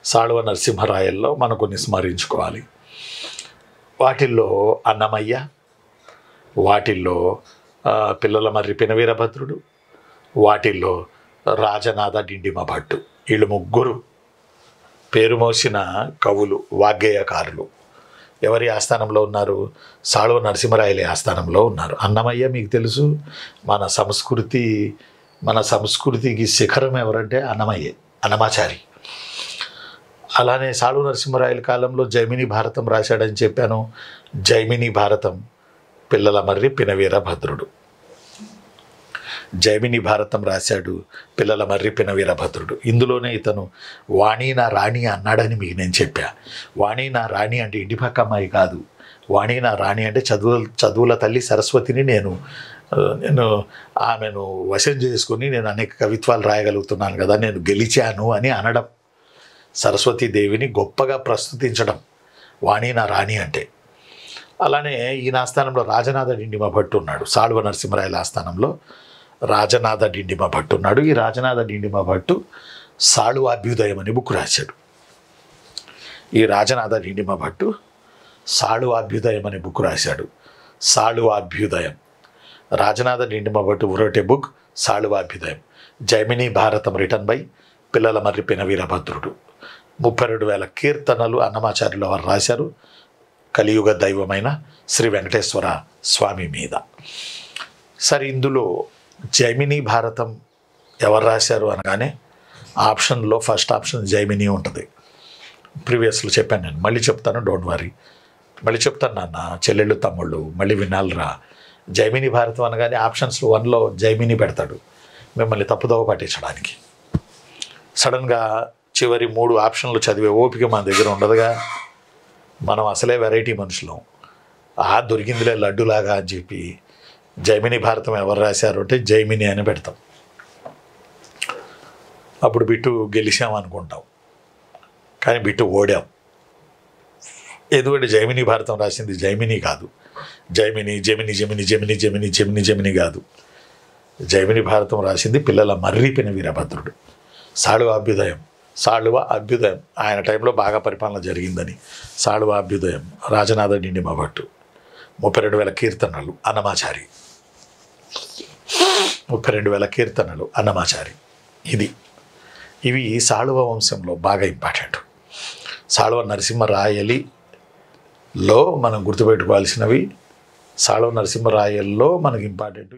సాళువ నరసింహరాయల్లో మనం కొన్ని స్మరించుకోవాలి. వాటిల్లో అన్నమయ్య, వాటిల్లో పిల్లల మర్రి పినవీరభద్రుడు, వాటిల్లో రాజనాథ డిండిమ భట్టు. వీళ్ళు ముగ్గురు పేరు మోసిన కవులు, వాగ్గేయకారులు. ఎవరి ఆస్థానంలో ఉన్నారు? సాళువ నరసింహరాయల ఆస్థానంలో ఉన్నారు. అన్నమయ్య మీకు తెలుసు, మన సంస్కృతికి శిఖరం ఎవరంటే అన్నమయ్యే, అన్నమాచారి. అలానే సాళువ నరసింహరాయల కాలంలో జైమిని భారతం రాశాడని చెప్పాను. జైమిని భారతం పిల్లల మర్రి పినవీరభద్రుడు. జైమిని భారతం రాశాడు పిల్లల మర్రి పినవీరభద్రుడు. ఇందులోనే ఇతను వాణి నా రాణి అన్నాడని మీకు నేను చెప్పా. వాణి నా రాణి అంటే ఇంటిపక్క అమ్మాయి కాదు. వాణి నా రాణి అంటే చదువుల తల్లి సరస్వతిని నేను ఆమెను వశం చేసుకుని నేను అనేక కవిత్వాలు రాయగలుగుతున్నాను కదా, నేను గెలిచాను అని అనడం, సరస్వతీదేవిని గొప్పగా ప్రస్తుతించడం వాణి నా రాణి అంటే. అలానే ఈయన ఆస్థానంలో రాజనాథ డిండిమ భట్టు ఉన్నాడు. సాళువ నరసింహరాయల ఆస్థానంలో రాజనాథ డిండిమ భట్టు ఉన్నాడు. ఈ రాజనాథ డిండిమ భట్టు సాళువాభ్యుదయం అని బుక్ రాశాడు. ఈ రాజనాథ డిండిమ భట్టు సాళువాభ్యుదయం అనే బుక్ రాశాడు. Saluvabhyudayam. Rajanatha Dindima Bhattu wrote a book, Saluvabhyudayam. Jaimini Bharatam written by Pillalamarri Pinaveerabhadrudu. 32,000 కీర్తనలు అన్నమాచార్యులు వారు రాశారు కలియుగ దైవమైన శ్రీ వెంకటేశ్వర స్వామి మీద. సరే, ఇందులో జైమిని భారతం ఎవరు రాశారు అనగానే ఆప్షన్లో ఫస్ట్ ఆప్షన్ జైమిని ఉంటుంది. ప్రీవియస్లో చెప్పాను నేను, మళ్ళీ చెప్తాను, డోంట్ వరీ. మళ్ళీ చెప్తాను నాన్న, చెల్లెళ్ళు తమ్ముళ్ళు మళ్ళీ వినాలిరా. జైమిని భారతం అనగానే ఆప్షన్స్లో 1లో జైమిని పెడతాడు మిమ్మల్ని తప్పుదోవ పట్టించడానికి. సడన్గా చివరి 3 ఆప్షన్లు చదివే ఓపిక మన దగ్గర ఉండదుగా. మనం అసలే వెరైటీ మనుషులం. దొరికిందిలే లడ్డులాగా అని చెప్పి జైమిని భారతం ఎవరు రాశారు అంటే జైమిని అని పెడతాం. అప్పుడు బిట్టు గెలిచాం అనుకుంటాం, కానీ బిట్టు ఓడాం. ఎందుకంటే జైమిని భారతం రాసింది జైమిని కాదు, జైమిని జమిని జమిని జమిని జమిని జమిని జమిని కాదు. జైమిని భారతం రాసింది పిల్లల మర్రి పినవీరభద్రుడు. సాళువ అభ్యుదయం ఆయన టైంలో బాగా పరిపాలన జరిగిందని సాళువ అభ్యుదయం. రాజనాథ డిండిమ భట్టు 32,000 కీర్తనలు అన్నమాచారి. 32,000 కీర్తనలు అన్నమాచారి. ఇవి సాళువ వంశంలో బాగా ఇంపార్టెంట్. సాళువ నరసింహరాయలిలో మనం గుర్తుపెట్టుకోవాల్సినవి. సాళువ నరసింహరాయల్లో మనకి ఇంపార్టెంట్